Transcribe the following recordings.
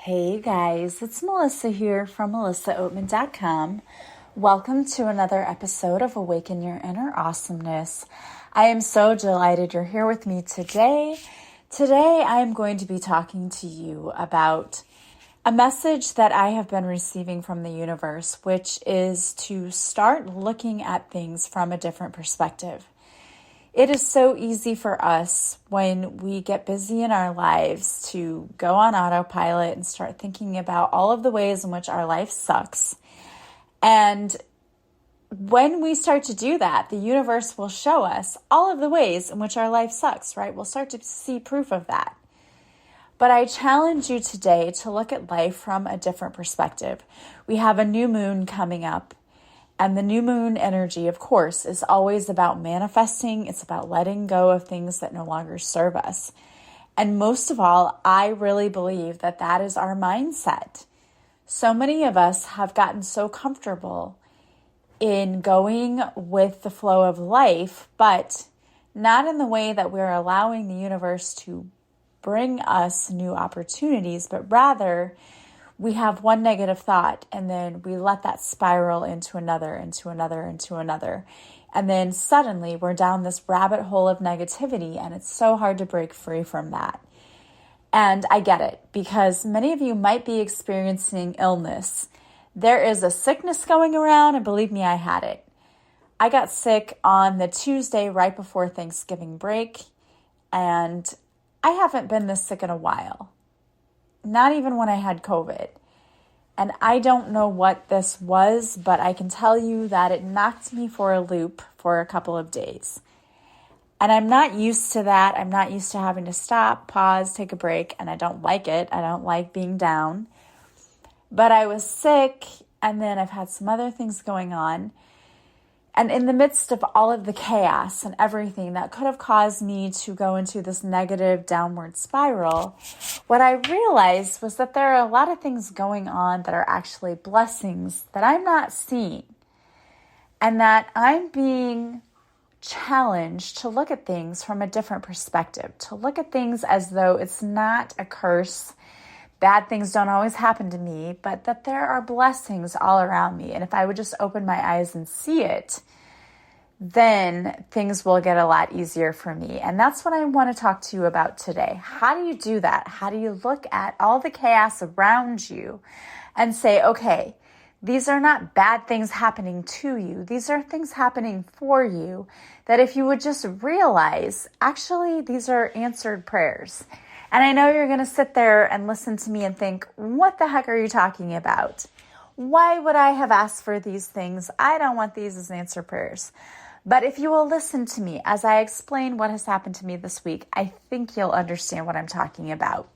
Hey guys, it's Melissa here from melissaoatman.com. Welcome to another episode of Awaken Your Inner Awesomeness. I am so delighted you're here with me today. Today I am going to be talking to you about a message that I have been receiving from the universe, which is to start looking at things from a different perspective. It is so easy for us when we get busy in our lives to go on autopilot and start thinking about all of the ways in which our life sucks. And when we start to do that, the universe will show us all of the ways in which our life sucks, right? We'll start to see proof of that. But I challenge you today to look at life from a different perspective. We have a new moon coming up. And the new moon energy, of course, is always about manifesting. It's about letting go of things that no longer serve us. And most of all, I really believe that that is our mindset. So many of us have gotten so comfortable in going with the flow of life, but not in the way that we're allowing the universe to bring us new opportunities, but rather we have one negative thought and then we let that spiral into another. And then suddenly we're down this rabbit hole of negativity and it's so hard to break free from that. And I get it because many of you might be experiencing illness. There is a sickness going around and believe me, I had it. I got sick on the Tuesday right before Thanksgiving break and I haven't been this sick in a while. Not even when I had COVID. And I don't know what this was, but I can tell you that it knocked me for a loop for a couple of days. And I'm not used to that. I'm not used to having to stop, pause, take a break, and I don't like it. I don't like being down. But I was sick, and then I've had some other things going on. And in the midst of all of the chaos and everything that could have caused me to go into this negative downward spiral, what I realized was that there are a lot of things going on that are actually blessings that I'm not seeing. And that I'm being challenged to look at things from a different perspective, to look at things as though it's not a curse. Bad things don't always happen to me, but that there are blessings all around me. And if I would just open my eyes and see it, then things will get a lot easier for me. And that's what I want to talk to you about today. How do you do that? How do you look at all the chaos around you and say, okay, these are not bad things happening to you. These are things happening for you that if you would just realize, actually, these are answered prayers. And I know you're going to sit there and listen to me and think, what the heck are you talking about? Why would I have asked for these things? I don't want these as answer prayers. But if you will listen to me as I explain what has happened to me this week, I think you'll understand what I'm talking about.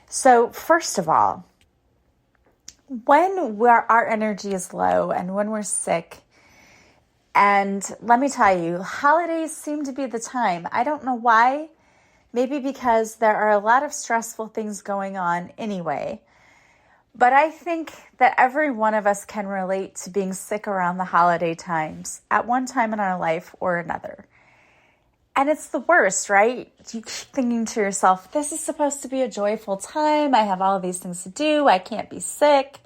So first of all, when our energy is low and when we're sick, and let me tell you, holidays seem to be the time. I don't know why. Maybe because there are a lot of stressful things going on anyway. But I think that every one of us can relate to being sick around the holiday times at one time in our life or another. And it's the worst, right? You keep thinking to yourself, this is supposed to be a joyful time. I have all of these things to do. I can't be sick.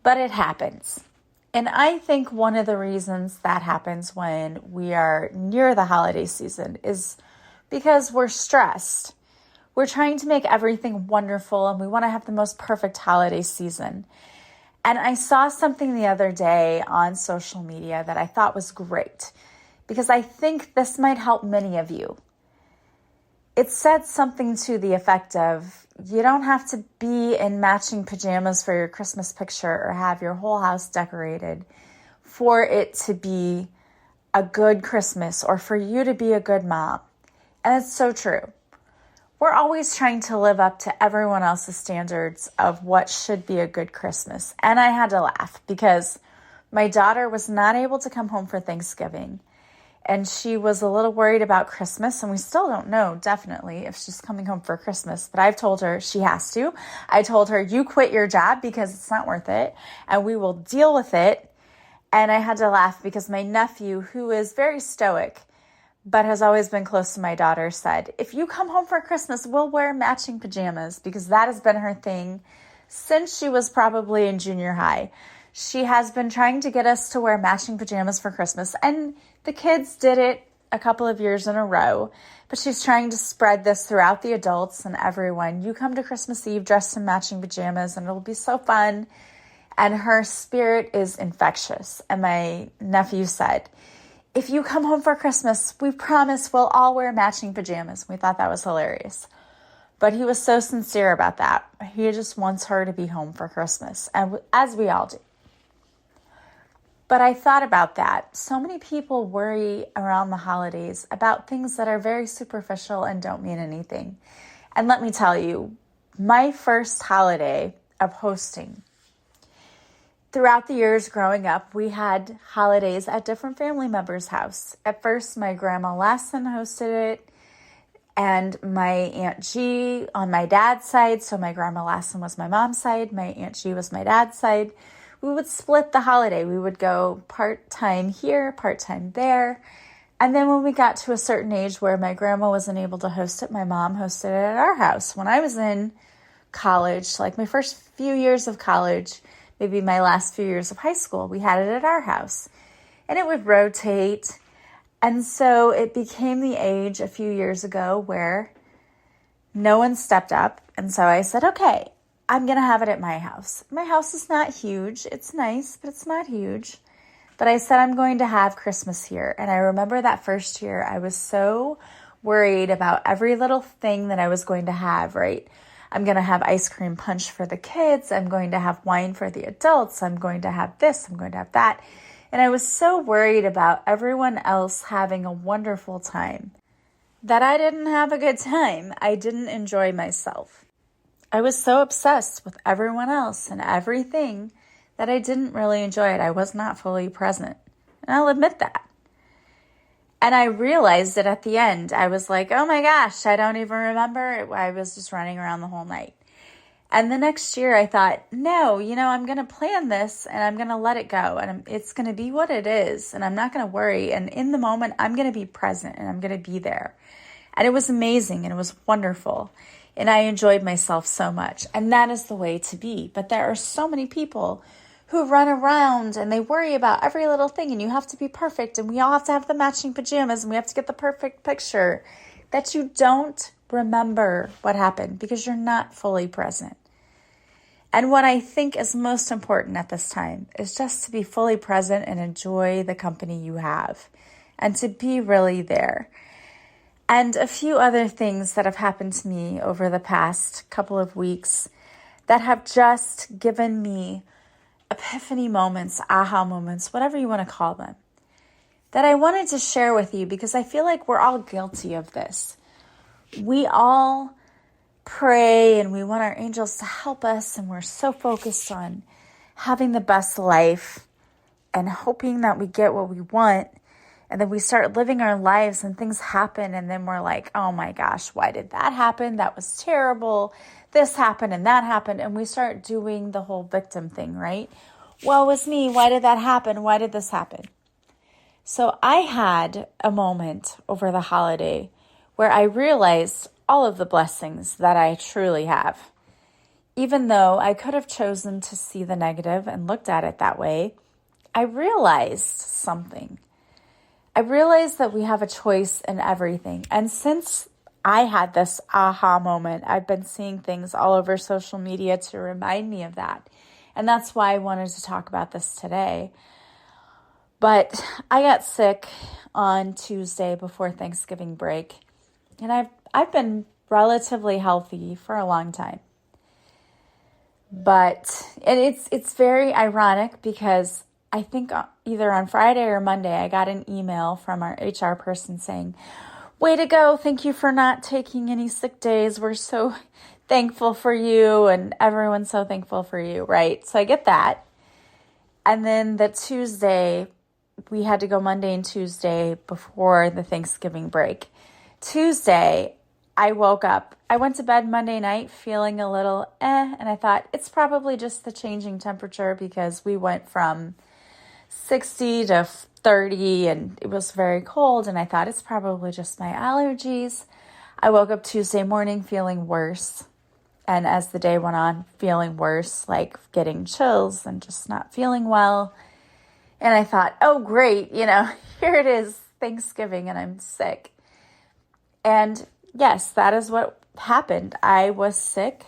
But it happens. And I think one of the reasons that happens when we are near the holiday season is because we're stressed. We're trying to make everything wonderful and we want to have the most perfect holiday season. And I saw something the other day on social media that I thought was great because I think this might help many of you. It said something to the effect of, you don't have to be in matching pajamas for your Christmas picture or have your whole house decorated for it to be a good Christmas or for you to be a good mom. And it's so true. We're always trying to live up to everyone else's standards of what should be a good Christmas. And I had to laugh because my daughter was not able to come home for Thanksgiving. And she was a little worried about Christmas. And we still don't know definitely if she's coming home for Christmas. But I've told her she has to. I told her, you quit your job because it's not worth it. And we will deal with it. And I had to laugh because my nephew, who is very stoic, but has always been close to my daughter, said, if you come home for Christmas, we'll wear matching pajamas, because that has been her thing since she was probably in junior high. She has been trying to get us to wear matching pajamas for Christmas, and the kids did it a couple of years in a row, but she's trying to spread this throughout the adults and everyone. You come to Christmas Eve dressed in matching pajamas and it'll be so fun. And her spirit is infectious. And my nephew said, if you come home for Christmas, we promise we'll all wear matching pajamas. We thought that was hilarious. But he was so sincere about that. He just wants her to be home for Christmas, and as we all do. But I thought about that. So many people worry around the holidays about things that are very superficial and don't mean anything. And let me tell you, my first holiday of hosting, throughout the years growing up, we had holidays at different family members' house. At first, my grandma Lassen hosted it, and my Aunt G on my dad's side. So my grandma Lassen was my mom's side. My Aunt G was my dad's side. We would split the holiday. We would go part-time here, part-time there. And then when we got to a certain age where my grandma wasn't able to host it, my mom hosted it at our house. When I was in college, like my first few years of college, maybe my last few years of high school, we had it at our house. And it would rotate. And so it became the age a few years ago where no one stepped up. And so I said, okay, I'm going to have it at my house. My house is not huge. It's nice, but it's not huge. But I said I'm going to have Christmas here. And I remember that first year, I was so worried about every little thing that I was going to have, right? I'm going to have ice cream punch for the kids. I'm going to have wine for the adults. I'm going to have this. I'm going to have that. And I was so worried about everyone else having a wonderful time that I didn't have a good time. I didn't enjoy myself. I was so obsessed with everyone else and everything that I didn't really enjoy it. I was not fully present. And I'll admit that. And I realized it at the end. I was like, oh my gosh, I don't even remember. I was just running around the whole night. And the next year I thought, no, I'm going to plan this and I'm going to let it go. And it's going to be what it is. And I'm not going to worry. And in the moment, I'm going to be present and I'm going to be there. And it was amazing and it was wonderful. And I enjoyed myself so much. And that is the way to be. But there are so many people who run around and they worry about every little thing. And you have to be perfect. And we all have to have the matching pajamas. And we have to get the perfect picture. That you don't remember what happened because you're not fully present. And what I think is most important at this time is just to be fully present and enjoy the company you have. And to be really there. And a few other things that have happened to me over the past couple of weeks that have just given me epiphany moments, aha moments, whatever you want to call them, that I wanted to share with you because I feel like we're all guilty of this. We all pray and we want our angels to help us, and we're so focused on having the best life and hoping that we get what we want. And then we start living our lives and things happen. And then we're like, oh my gosh, why did that happen? That was terrible. This happened and that happened. And we start doing the whole victim thing, right? Woe is me. Why did that happen? Why did this happen? So I had a moment over the holiday where I realized all of the blessings that I truly have. Even though I could have chosen to see the negative and looked at it that way, I realized something. I realized that we have a choice in everything. And since I had this aha moment, I've been seeing things all over social media to remind me of that. And that's why I wanted to talk about this today. But I got sick on Tuesday before Thanksgiving break. And I've been relatively healthy for a long time. But it's very ironic because I think either on Friday or Monday, I got an email from our HR person saying, way to go. Thank you for not taking any sick days. We're so thankful for you. And everyone's so thankful for you, right? So I get that. And then the Tuesday, we had to go Monday and Tuesday before the Thanksgiving break. Tuesday, I woke up. I went to bed Monday night feeling a little and I thought it's probably just the changing temperature because we went from 60 to 30, and it was very cold, and I thought it's probably just my allergies. I woke up Tuesday morning feeling worse, and as the day went on, feeling worse, like getting chills and just not feeling well. And I thought, oh, great, here it is, Thanksgiving, and I'm sick. And yes, that is what happened. I was sick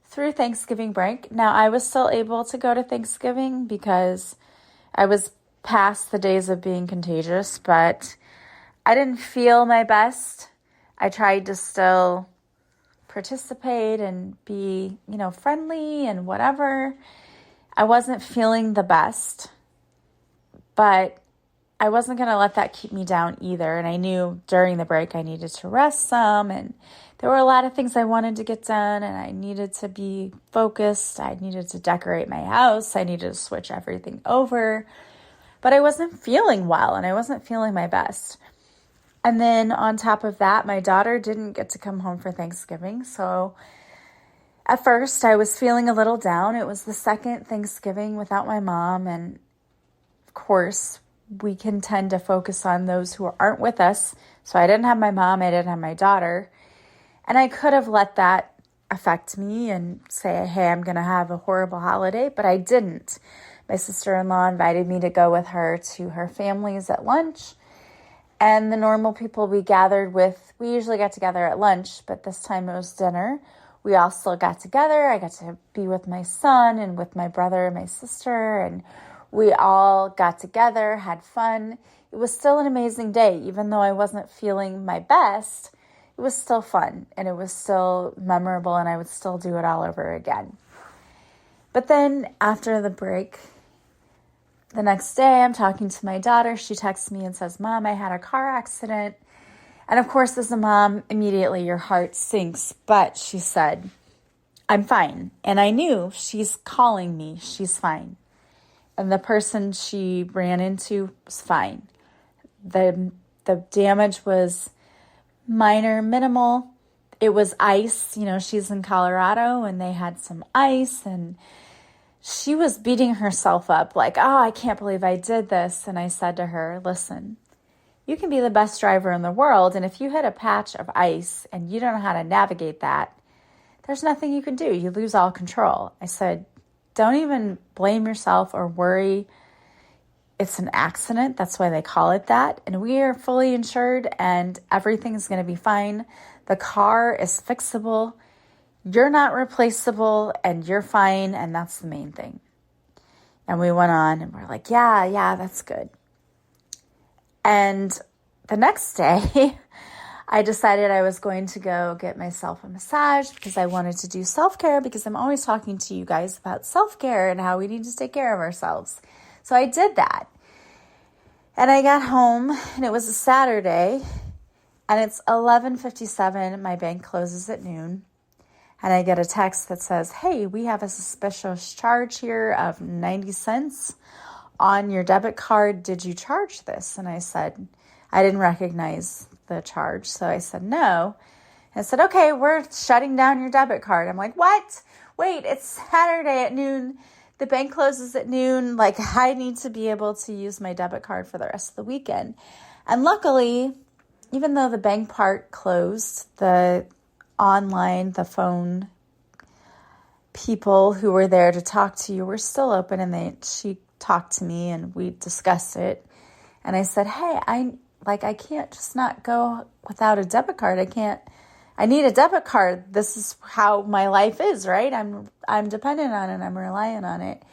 through Thanksgiving break. Now, I was still able to go to Thanksgiving because I was past the days of being contagious, but I didn't feel my best. I tried to still participate and be, friendly and whatever. I wasn't feeling the best, but I wasn't going to let that keep me down either. And I knew during the break I needed to rest some, and there were a lot of things I wanted to get done, and I needed to be focused. I needed to decorate my house. I needed to switch everything over, but I wasn't feeling well, and I wasn't feeling my best. And then on top of that, my daughter didn't get to come home for Thanksgiving. So at first I was feeling a little down. It was the second Thanksgiving without my mom. And of course, we can tend to focus on those who aren't with us. So I didn't have my mom. I didn't have my daughter. And I could have let that affect me and say, hey, I'm going to have a horrible holiday. But I didn't. My sister-in-law invited me to go with her to her family's at lunch. And the normal people we gathered with, we usually get together at lunch, but this time it was dinner. We all still got together. I got to be with my son and with my brother and my sister, and we all got together, had fun. It was still an amazing day. Even though I wasn't feeling my best, it was still fun, and it was still memorable, and I would still do it all over again. But then after the break, the next day, I'm talking to my daughter. She texts me and says, Mom, I had a car accident. And of course, as a mom, immediately your heart sinks. But she said, I'm fine. And I knew she's calling me. She's fine. And the person she ran into was fine. The damage was minor, minimal. It was ice. She's in Colorado, and they had some ice, and she was beating herself up like, oh, I can't believe I did this. And I said to her, listen, you can be the best driver in the world, and if you hit a patch of ice and you don't know how to navigate that, there's nothing you can do. You lose all control. I said, don't even blame yourself or worry. It's an accident. That's why they call it that. And we are fully insured, and everything's going to be fine. The car is fixable. You're not replaceable, and you're fine, and that's the main thing. And we went on, and we're like, yeah, that's good. And the next day, I decided I was going to go get myself a massage because I wanted to do self-care, because I'm always talking to you guys about self-care and how we need to take care of ourselves. So I did that. And I got home, and it was a Saturday, and it's 11:57. My bank closes at noon. And I get a text that says, hey, we have a suspicious charge here of 90 cents on your debit card. Did you charge this? And I said, I didn't recognize the charge. So I said, no. And I said, okay, we're shutting down your debit card. I'm like, what? Wait, it's Saturday at noon. The bank closes at noon. Like, I need to be able to use my debit card for the rest of the weekend. And luckily, even though the bank part closed, the phone people who were there to talk to you were still open, and she talked to me and we discussed it. And I said, hey, I can't just not go without a debit card. I need a debit card. This is how my life is, right? I'm dependent on it. I'm relying on it.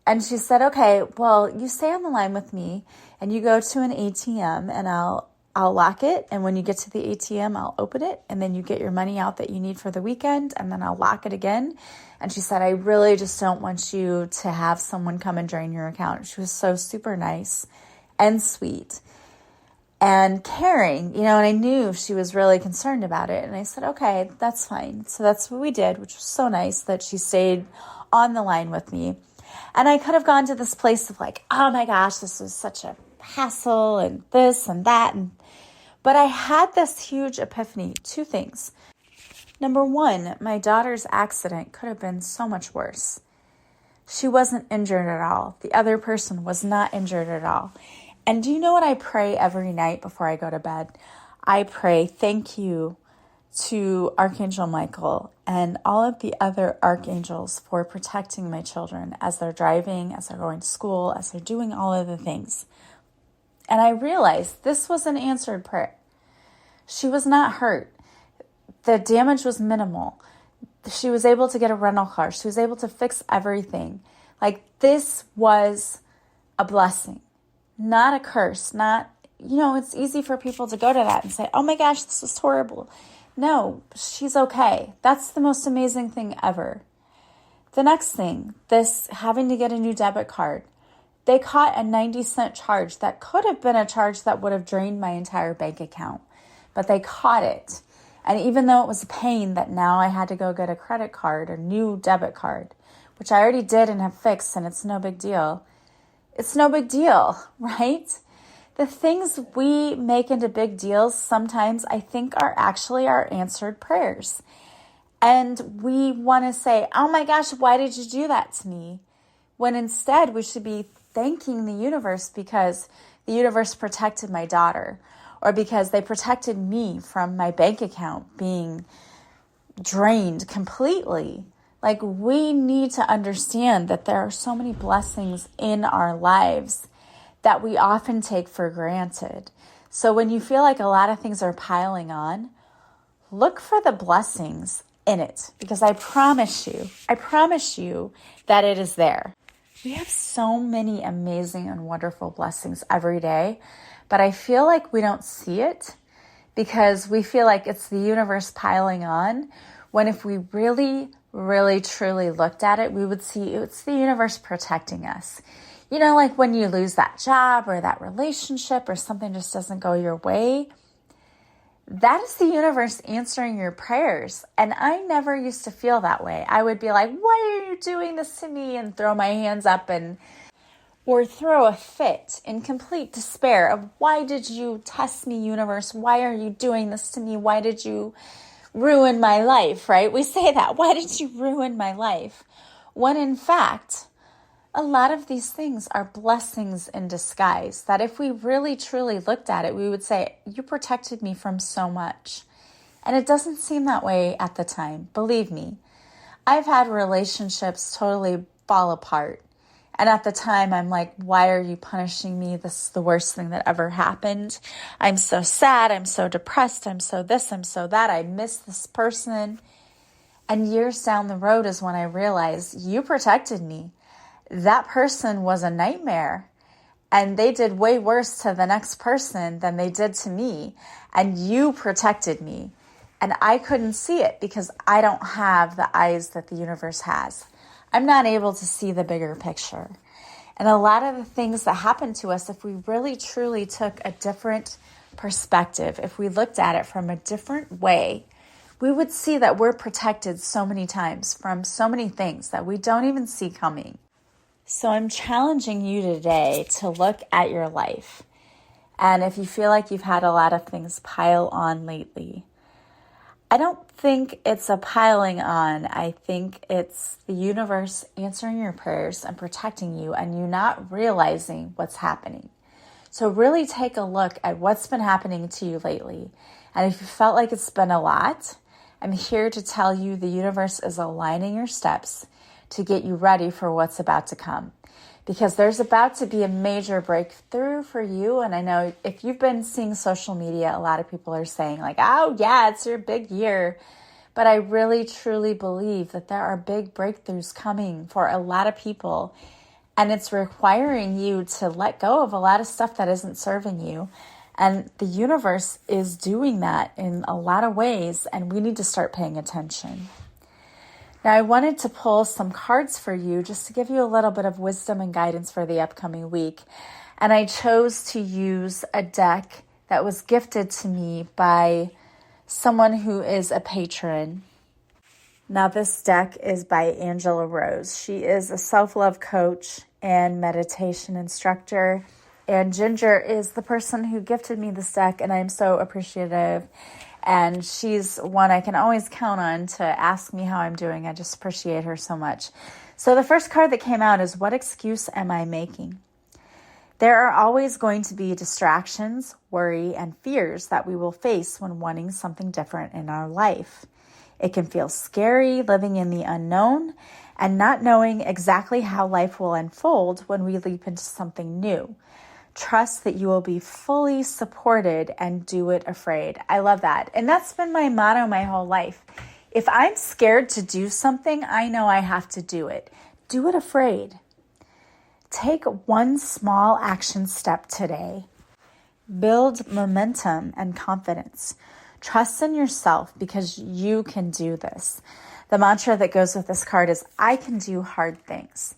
And she said, okay, well, you stay on the line with me and you go to an ATM, and I'll lock it, and when you get to the ATM, I'll open it, and then you get your money out that you need for the weekend, and then I'll lock it again. And she said, I really just don't want you to have someone come and drain your account. She was so super nice and sweet and caring, and I knew she was really concerned about it. And I said, okay, that's fine. So that's what we did, which was so nice that she stayed on the line with me. And I could have gone to this place of like, oh my gosh, this was such a hassle and this and that. But I had this huge epiphany. Two things. Number one, my daughter's accident could have been so much worse. She wasn't injured at all. The other person was not injured at all. And do you know what I pray every night before I go to bed? I pray, thank you to Archangel Michael and all of the other archangels for protecting my children as they're driving, as they're going to school, as they're doing all of the things. And I realized this was an answered prayer. She was not hurt. The damage was minimal. She was able to get a rental car. She was able to fix everything. Like, this was a blessing, not a curse. Not, it's easy for people to go to that and say, oh my gosh, this was horrible. No, she's okay. That's the most amazing thing ever. The next thing, this having to get a new debit card. They caught a 90-cent charge that could have been a charge that would have drained my entire bank account, but they caught it. And even though it was a pain that now I had to go get a credit card or new debit card, which I already did and have fixed, and it's no big deal. It's no big deal, right? The things we make into big deals sometimes I think are actually our answered prayers. And we want to say, oh my gosh, why did you do that to me? When instead we should be thanking the universe because the universe protected my daughter, or because they protected me from my bank account being drained completely. Like, we need to understand that there are so many blessings in our lives that we often take for granted. So when you feel like a lot of things are piling on, look for the blessings in it, because I promise you that it is there. We have so many amazing and wonderful blessings every day, but I feel like we don't see it because we feel like it's the universe piling on, when if we really, really, truly looked at it, we would see it's the universe protecting us. Like when you lose that job or that relationship or something just doesn't go your way, that is the universe answering your prayers. And I never used to feel that way. I would be like, why are you doing this to me? And throw my hands up or throw a fit in complete despair of, why did you test me, universe? Why are you doing this to me? Why did you ruin my life, right? We say that. Why did you ruin my life? When in fact, a lot of these things are blessings in disguise, that if we really truly looked at it, we would say, you protected me from so much. And it doesn't seem that way at the time. Believe me, I've had relationships totally fall apart. And at the time, I'm like, why are you punishing me? This is the worst thing that ever happened. I'm so sad. I'm so depressed. I'm so this. I'm so that. I miss this person. And years down the road is when I realized, you protected me. That person was a nightmare. And they did way worse to the next person than they did to me. And you protected me. And I couldn't see it because I don't have the eyes that the universe has. I'm not able to see the bigger picture. And a lot of the things that happen to us, if we really truly took a different perspective, if we looked at it from a different way, we would see that we're protected so many times from so many things that we don't even see coming. So I'm challenging you today to look at your life. And if you feel like you've had a lot of things pile on lately, I don't think it's a piling on. I think it's the universe answering your prayers and protecting you, and you not realizing what's happening. So really take a look at what's been happening to you lately. And if you felt like it's been a lot, I'm here to tell you the universe is aligning your steps to get you ready for what's about to come. Because there's about to be a major breakthrough for you. And I know if you've been seeing social media, a lot of people are saying like, oh yeah, it's your big year. But I really, truly believe that there are big breakthroughs coming for a lot of people. And it's requiring you to let go of a lot of stuff that isn't serving you. And the universe is doing that in a lot of ways. And we need to start paying attention. Now, I wanted to pull some cards for you just to give you a little bit of wisdom and guidance for the upcoming week. And I chose to use a deck that was gifted to me by someone who is a patron. Now, this deck is by Angela Rose. She is a self-love coach and meditation instructor. And Ginger is the person who gifted me this deck, and I'm so appreciative. And she's one I can always count on to ask me how I'm doing. I just appreciate her so much. So the first card that came out is, what excuse am I making? There are always going to be distractions, worry, and fears that we will face when wanting something different in our life. It can feel scary living in the unknown and not knowing exactly how life will unfold when we leap into something new. Trust that you will be fully supported and do it afraid. I love that. And that's been my motto my whole life. If I'm scared to do something, I know I have to do it. Do it afraid. Take one small action step today. Build momentum and confidence. Trust in yourself because you can do this. The mantra that goes with this card is, I can do hard things.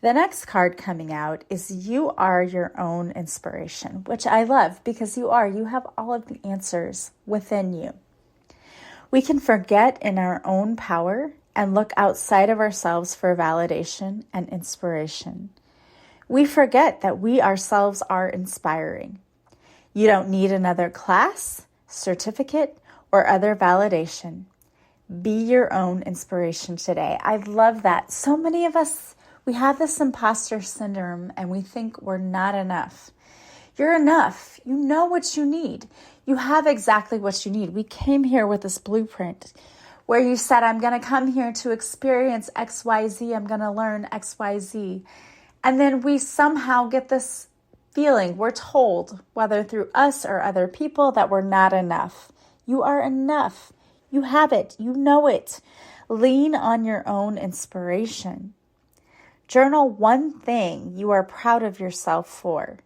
The next card coming out is, you are your own inspiration, which I love because you are. You have all of the answers within you. We can forget in our own power and look outside of ourselves for validation and inspiration. We forget that we ourselves are inspiring. You don't need another class, certificate, or other validation. Be your own inspiration today. I love that. So many of us, we have this imposter syndrome and we think we're not enough. You're enough. You know what you need. You have exactly what you need. We came here with this blueprint where you said, I'm going to come here to experience XYZ. I'm going to learn XYZ. And then we somehow get this feeling, we're told, whether through us or other people, that we're not enough. You are enough. You have it. You know it. Lean on your own inspiration. Journal one thing you are proud of yourself for.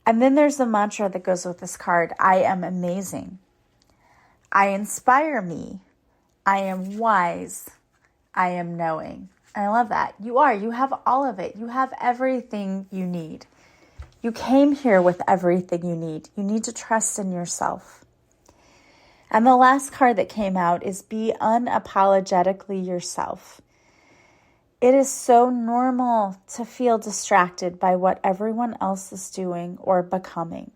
And then there's the mantra that goes with this card, I am amazing. I inspire me. I am wise. I am knowing. I love that. You are. You have all of it. You have everything you need. You came here with everything you need. You need to trust in yourself. And the last card that came out is, be unapologetically yourself. It is so normal to feel distracted by what everyone else is doing or becoming.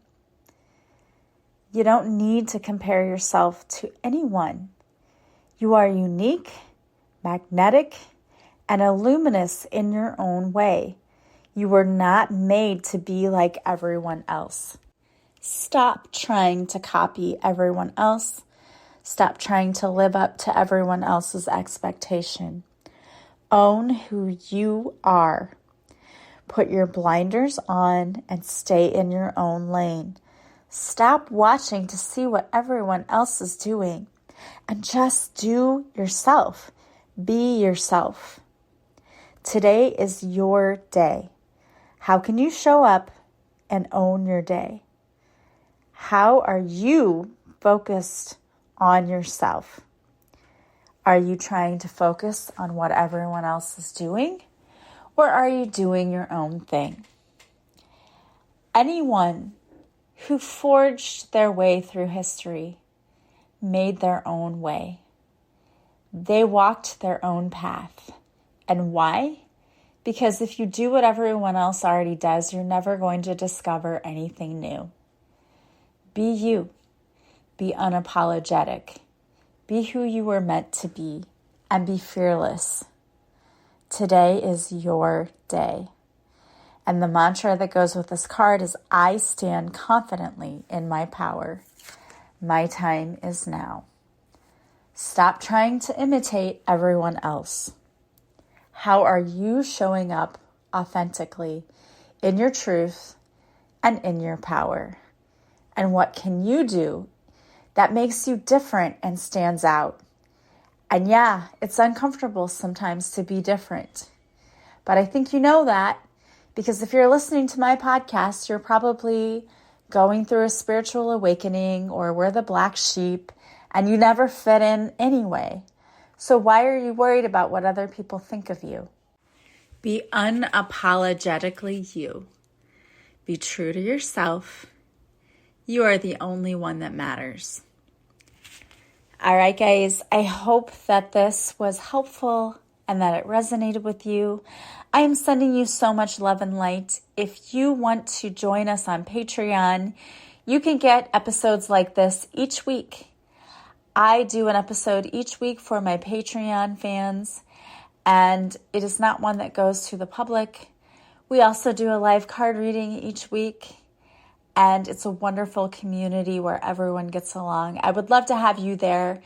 You don't need to compare yourself to anyone. You are unique, magnetic, and luminous in your own way. You were not made to be like everyone else. Stop trying to copy everyone else. Stop trying to live up to everyone else's expectation. Own who you are. Put your blinders on and stay in your own lane. Stop watching to see what everyone else is doing and just do yourself. Be yourself. Today is your day. How can you show up and own your day? How are you focused on yourself? Are you trying to focus on what everyone else is doing? Or are you doing your own thing? Anyone who forged their way through history made their own way. They walked their own path. And why? Because if you do what everyone else already does, you're never going to discover anything new. Be you. Be unapologetic. Be who you were meant to be, and be fearless. Today is your day. And the mantra that goes with this card is, I stand confidently in my power. My time is now. Stop trying to imitate everyone else. How are you showing up authentically in your truth and in your power? And what can you do that makes you different and stands out? And yeah, it's uncomfortable sometimes to be different. But I think you know that, because if you're listening to my podcast, you're probably going through a spiritual awakening or we're the black sheep and you never fit in anyway. So why are you worried about what other people think of you? Be unapologetically you. Be true to yourself. You are the only one that matters. All right, guys, I hope that this was helpful and that it resonated with you. I am sending you so much love and light. If you want to join us on Patreon, You can get episodes like this each week. I do an episode each week for my Patreon fans, and it is not one that goes to the public. We also do a live card reading each week, and it's a wonderful community where everyone gets along. I would love to have you there.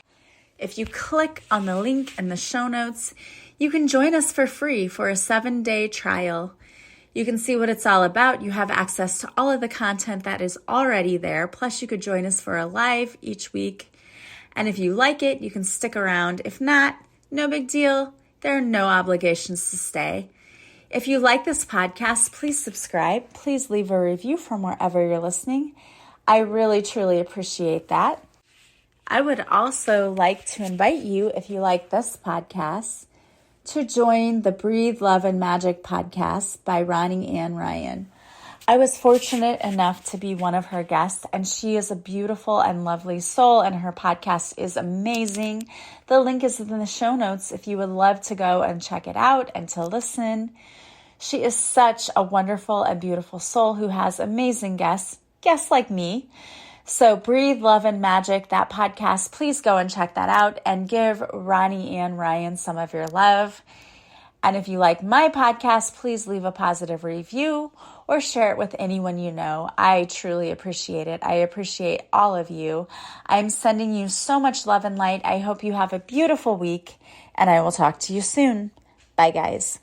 If you click on the link in the show notes, you can join us for free for a 7-day trial. You can see what it's all about. You have access to all of the content that is already there. Plus, you could join us for a live each week. And if you like it, you can stick around. If not, no big deal. There are no obligations to stay. If you like this podcast, please subscribe. Please leave a review from wherever you're listening. I really, truly appreciate that. I would also like to invite you, if you like this podcast, to join the Breathe, Love, and Magic podcast by Ronnie Ann Ryan. I was fortunate enough to be one of her guests, and she is a beautiful and lovely soul, and her podcast is amazing. The link is in the show notes if you would love to go and check it out and to listen. She is such a wonderful and beautiful soul who has amazing guests like me. So Breathe, Love, and Magic, that podcast, please go and check that out and give Ronnie Ann Ryan some of your love. And if you like my podcast, please leave a positive review or share it with anyone you know. I truly appreciate it. I appreciate all of you. I'm sending you so much love and light. I hope you have a beautiful week, and I will talk to you soon. Bye, guys.